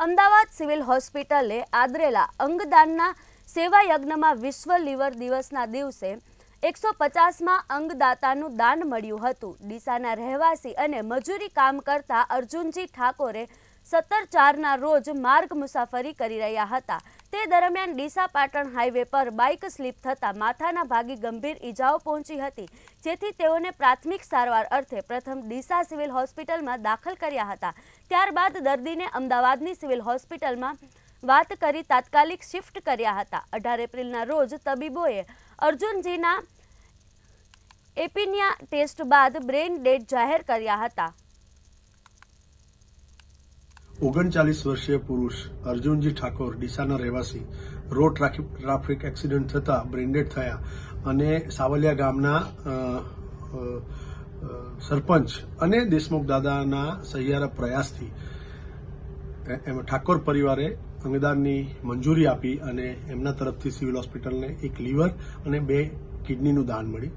Ahmedabad civil હોસ્પિટલે આદરેલા અંગદાનના સેવા યજ્ઞમાં વિશ્વ લીવર દિવસના દિવસે 150માં અંગદાતાનું દાન મળ્યું હતું। ડીસાના રહેવાસી અને મજૂરી કામ કરતા અર્જુનજી ઠાકોરે 17/4ના રોજ માર્ગ મુસાફરી કરી રહ્યા હતા। તે દરમિયાન ડીસા પાટણ હાઈવે પર બાઇક સ્લીપ થતાં માથાના ભાગે ગંભીર ઈજાઓ પહોંચી હતી, જેથી તેઓને પ્રાથમિક સારવાર અર્થે પ્રથમ ડીસા સિવિલ હોસ્પિટલમાં દાખલ કર્યા હતા। ત્યારબાદ દર્દીને અમદાવાદની સિવિલ હોસ્પિટલમાં વાત કરી તાત્કાલિક શિફ્ટ કર્યા હતા। 18 એપ્રિલના રોજ તબીબોએ અર્જુનજીના એપિનિયા ટેસ્ટ બાદ બ્રેઇન ડેડ જાહેર કર્યા હતા। 39 વર્ષીય પુરુષ અર્જુનજી ઠાકોર ડીસાના રહેવાસી રોડ ટ્રાફિક એક્સિડન્ટ થતાં બ્રેન્ડેડ થયા અને સાવલિયા ગામના સરપંચ અને દેશમુખ દાદાના સહિયારા પ્રયાસથી એમાં ઠાકોર પરિવારે અંગદાનની મંજૂરી આપી અને એમના તરફથી સિવિલ હોસ્પિટલને એક લીવર અને 2 કિડનીનું દાન મળ્યું।